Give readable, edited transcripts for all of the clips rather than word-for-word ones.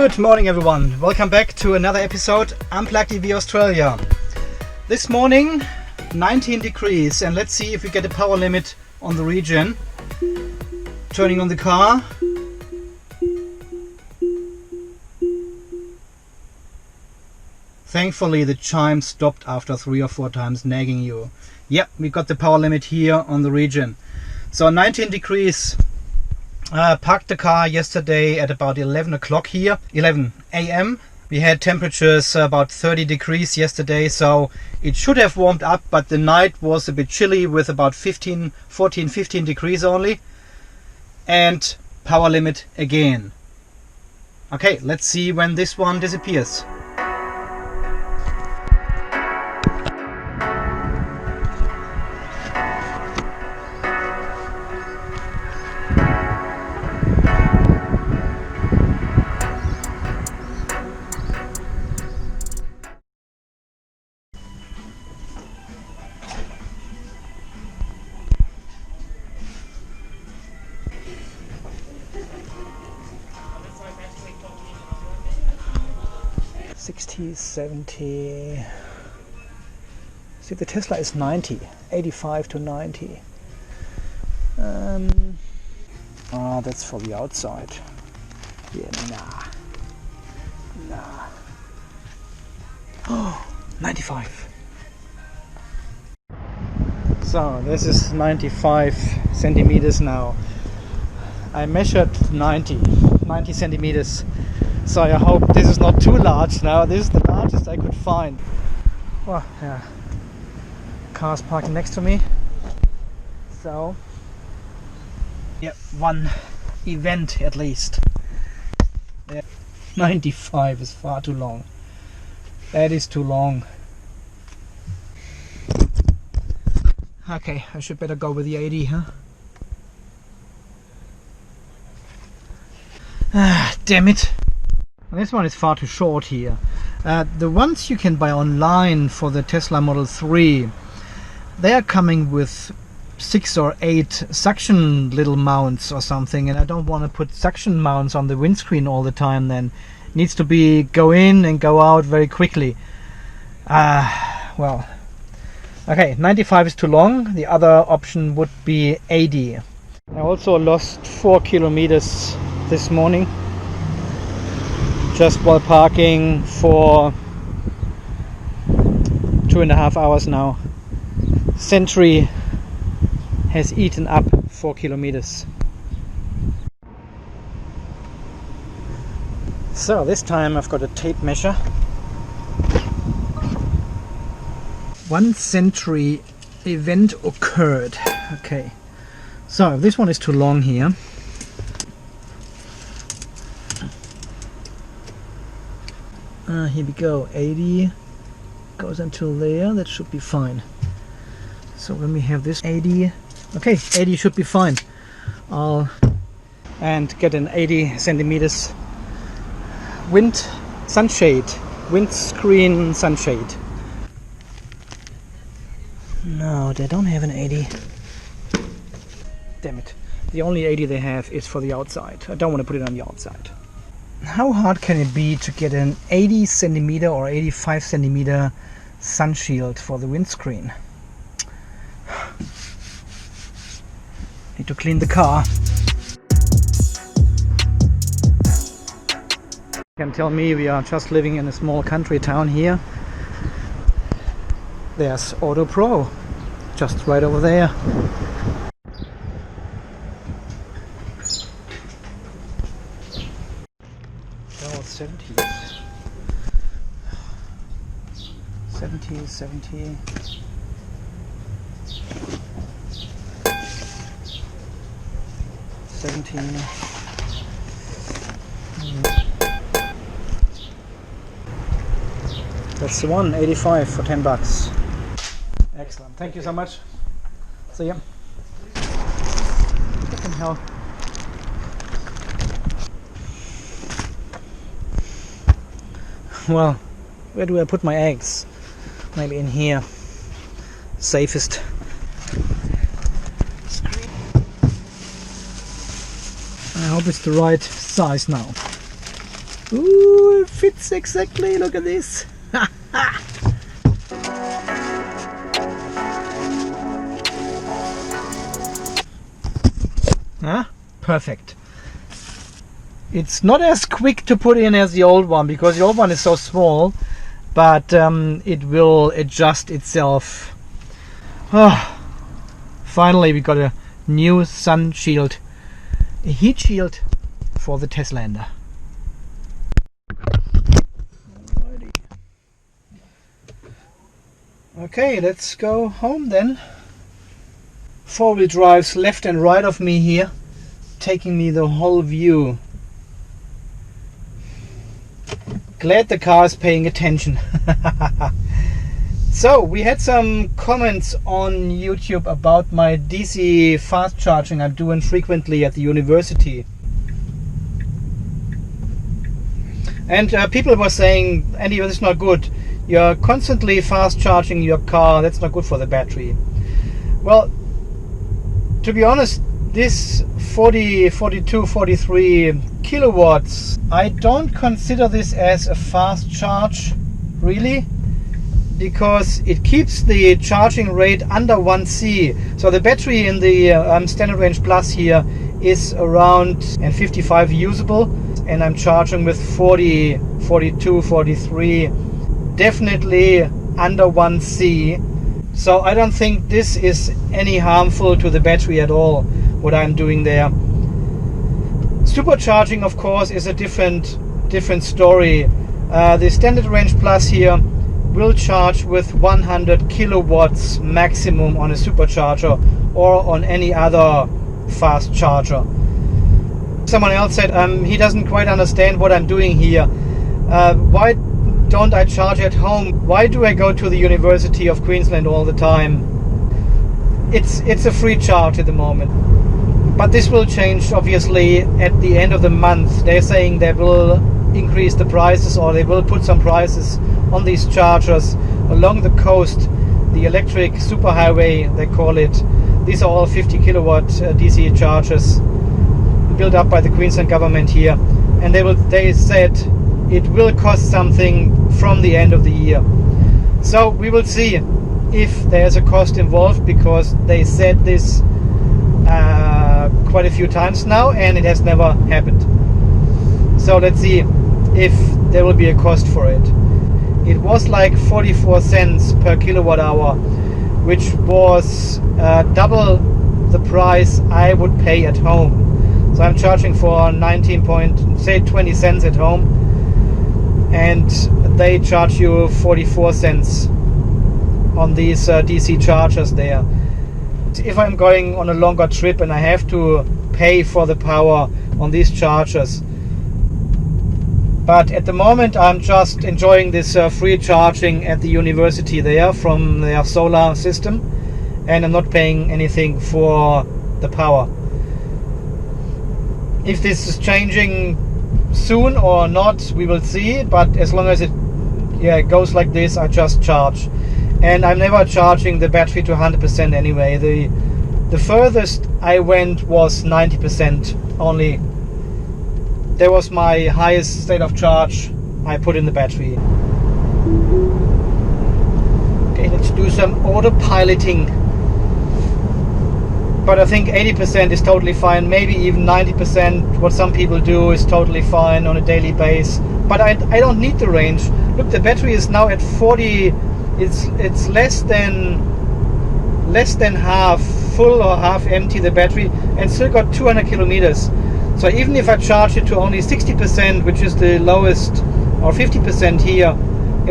Good morning everyone, welcome back to another episode Unplugged EV Australia. This morning 19 degrees and let's see if we get a power limit on the region. Turning on the car. Thankfully the chime stopped after 3 or 4 times nagging you. Yep, we got the power limit here on the region. So 19 degrees. Parked the car yesterday at about 11 o'clock here, 11 a.m. We had temperatures about 30 degrees yesterday, so it should have warmed up, but the night was a bit chilly with about 14, 15 degrees only. And power limit again. Okay, let's see when this one disappears. $60, $70. See, the Tesla is 90, 85 to 90. That's for the outside. Yeah, nah. Oh, 95. So this is 95 centimeters now. I measured 90 centimeters. So I hope this is not too large now. This is the largest I could find. Well, yeah. Cars parking next to me. So, yeah, one event at least. Yeah. 95 is far too long. That is too long. Okay, I should better go with the 80, huh? Ah, damn it. This one is far too short here. The ones you can buy online for the Tesla Model 3, they are coming with 6 or 8 suction little mounts or something, and I don't want to put suction mounts on the windscreen all the time. Then it needs to be go in and go out very quickly. Well, okay, 95 is too long. The other option would be 80. I also lost 4 kilometers this morning just while parking for 2.5 hours now. Sentry has eaten up 4 kilometers. So this time I've got a tape measure. 1 Sentry event occurred. Okay, so this one is too long here. Here we go, 80 goes until there, that should be fine. So when we have this 80, okay, 80 should be fine. And get an 80 centimeters windscreen sunshade. No, they don't have an 80. Damn it. The only 80 they have is for the outside. I don't want to put it on the outside. How hard can it be to get an 80 centimeter or 85 centimeter sun shield for the windscreen? Need to clean the car. You can tell me we are just living in a small country town here. There's Auto Pro, just right over there. 70. That's the one, 85 for $10. Excellent, thank you so much. See ya. Fucking hell. Well, where do I put my eggs? Maybe in here. Safest. I hope it's the right size now. Ooh, it fits exactly. Look at this. Huh? Perfect. It's not as quick to put in as the old one because the old one is so small, but it will adjust itself. Oh, finally we got a new sun shield, a heat shield for the Teslander. Okay, let's go home then. Four-wheel drives left and right of me here, taking me the whole view. Glad the car is paying attention. So we had some comments on YouTube about my DC fast charging I'm doing frequently at the university. And people were saying, Andy, that's not good. You're constantly fast charging your car. That's not good for the battery. Well, to be honest, this 40, 42, 43 kilowatts, I don't consider this as a fast charge, really, because it keeps the charging rate under 1C. So the battery in the Standard Range Plus here is around 55 usable, and I'm charging with 40, 42, 43, definitely under 1C. So I don't think this is any harmful to the battery at all, what I'm doing there. Supercharging, of course, is a different story. The Standard Range Plus here will charge with 100 kilowatts maximum on a supercharger or on any other fast charger. Someone else said he doesn't quite understand what I'm doing here. Why don't I charge at home? Why do I go to the University of Queensland all the time? It's a free charge at the moment. But this will change obviously at the end of the month. They're saying they will increase the prices, or they will put some prices on these chargers along the coast, the electric superhighway they call it. These are all 50 kilowatt DC chargers built up by the Queensland government here, and they said it will cost something from the end of the year. So we will see if there's a cost involved, because they said this quite a few times now and it has never happened. So let's see if there will be a cost for it. It was like 44 cents per kilowatt hour, which was double the price I would pay at home. So I'm charging for 20 cents at home, and they charge you 44 cents on these DC chargers there. If I'm going on a longer trip and I have to pay for the power on these chargers, but at the moment I'm just enjoying this free charging at the university there from their solar system, and I'm not paying anything for the power. If this is changing soon or not, we will see, but as long as it goes like this, I just charge. And I'm never charging the battery to 100% anyway. The furthest I went was 90% only. That was my highest state of charge I put in the battery. Okay, let's do some autopiloting. But I think 80% is totally fine, maybe even 90%. What some people do is totally fine on a daily basis. But I don't need the range. Look, the battery is now at 40. It's less than half full or half empty, the battery, and still got 200 kilometers. So even if I charge it to only 60%, which is the lowest, or 50% here,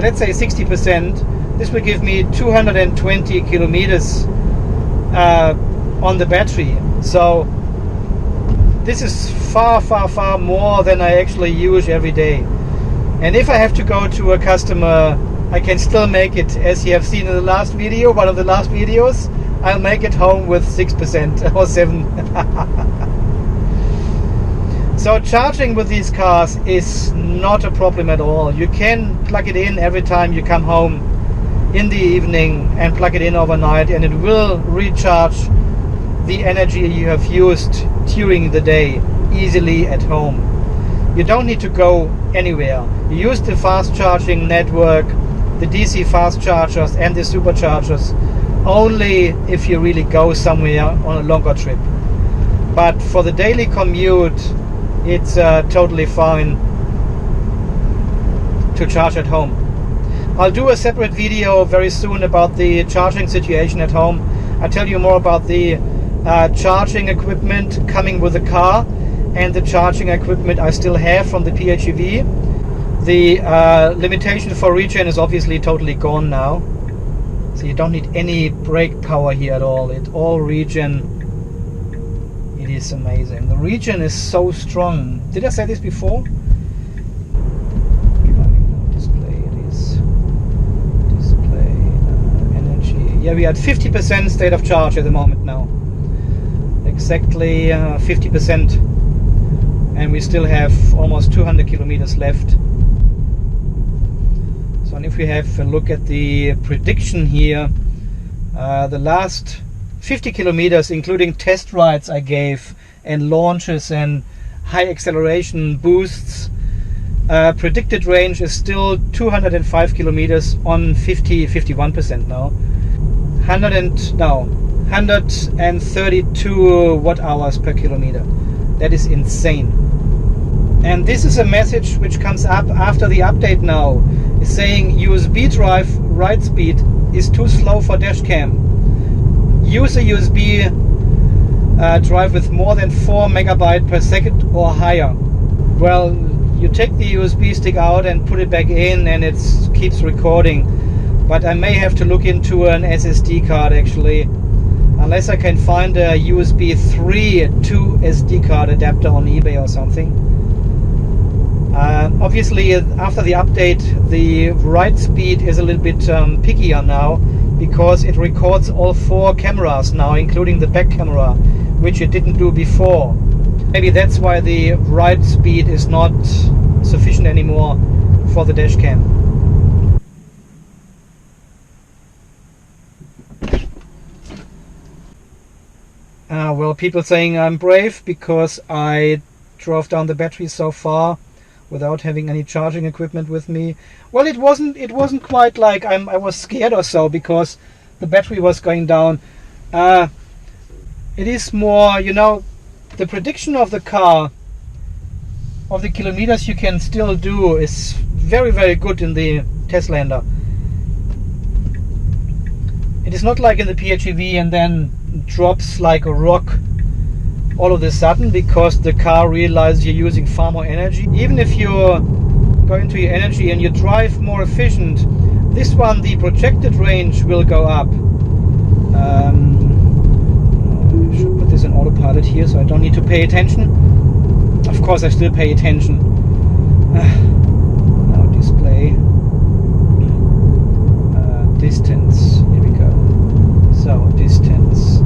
let's say 60%, this will give me 220 kilometers on the battery. So this is far, far, far more than I actually use every day. And if I have to go to a customer, I can still make it, as you have seen in the last video, one of the last videos, I'll make it home with 6% or 7%. So charging with these cars is not a problem at all. You can plug it in every time you come home in the evening and plug it in overnight, and it will recharge the energy you have used during the day easily at home. you don't need to go anywhere. You use the fast charging network, the DC fast chargers and the superchargers only if you really go somewhere on a longer trip. But for the daily commute, it's totally fine to charge at home. I'll do a separate video very soon about the charging situation at home. I'll tell you more about the charging equipment coming with the car and the charging equipment I still have from the PHEV. The limitation for regen is obviously totally gone now. So you don't need any brake power here at all. It's all regen. It is amazing. The regen is so strong. Did I say this before? Yeah, we are at 50% state of charge at the moment now. Exactly 50%. And we still have almost 200 kilometers left. So and if we have a look at the prediction here, the last 50 kilometers, including test rides I gave and launches and high acceleration boosts, predicted range is still 205 kilometers on 51% now. 132 watt hours per kilometer. That is insane. And this is a message which comes up after the update now. It's saying USB drive write speed is too slow for dashcam. Use a USB drive with more than 4 megabytes per second or higher. Well, you take the USB stick out and put it back in and it keeps recording. But I may have to look into an SSD card actually, unless I can find a USB 3 to SD card adapter on eBay or something. Obviously, after the update, the write speed is a little bit pickier now, because it records all 4 cameras now, including the back camera, which it didn't do before. Maybe that's why the write speed is not sufficient anymore for the dashcam. Well, people saying I'm brave because I drove down the battery so far without having any charging equipment with me. Well, it wasn't quite like I was scared or so because the battery was going down. It is more, you know, the prediction of the car, of the kilometers you can still do, is very, very good in the Teslander. It is not like in the PHEV and then drops like a rock all of a sudden because the car realizes you're using far more energy. Even if you're going to your energy and you drive more efficient, this one, the projected range will go up. I should put this in autopilot here so I don't need to pay attention. Of course I still pay attention. Now display. Distance. Here we go. So distance.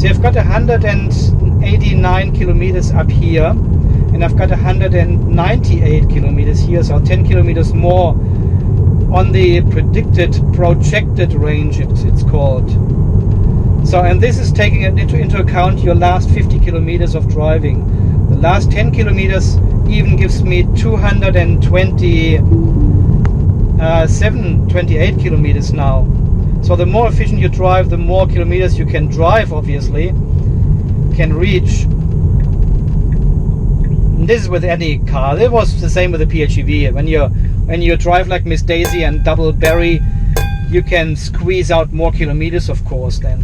So I've got 189 kilometers up here, and I've got 198 kilometers here, so 10 kilometers more on the projected range it's called. So, and this is taking into account your last 50 kilometers of driving. The last 10 kilometers even gives me 28 kilometers now. So the more efficient you drive, the more kilometers you can drive, obviously, can reach. And this is with any car. It was the same with the PHEV. When you drive like Miss Daisy and double barry, you can squeeze out more kilometers, of course, then.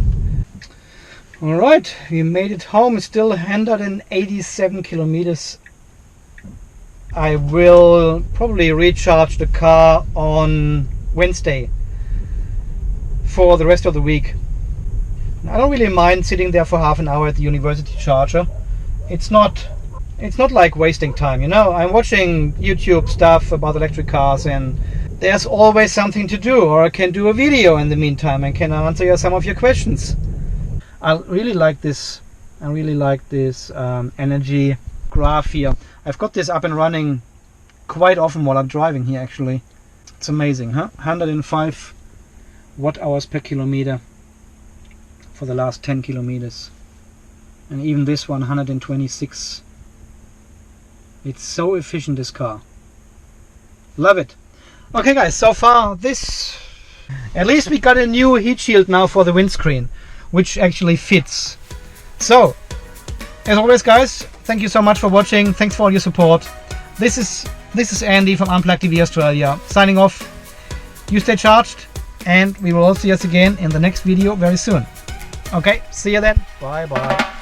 Alright, we made it home. Still 187 kilometers. I will probably recharge the car on Wednesday for the rest of the week. I don't really mind sitting there for half an hour at the university charger. It's not like wasting time, you know. I'm watching YouTube stuff about electric cars and there's always something to do, or I can do a video in the meantime and can answer some of your questions. I really like this energy graph here. I've got this up and running quite often while I'm driving here actually. It's amazing, huh? 105 watt hours per kilometer for the last 10 kilometers. And even this one, 126. It's so efficient, this car. Love it. Okay guys, so far this... At least we got a new heat shield now for the windscreen, which actually fits. So, as always guys, thank you so much for watching. Thanks for all your support. This is Andy from Unplugged TV Australia, signing off. You stay charged, and we will all see us again in the next video very soon. Okay, see you then. Bye bye.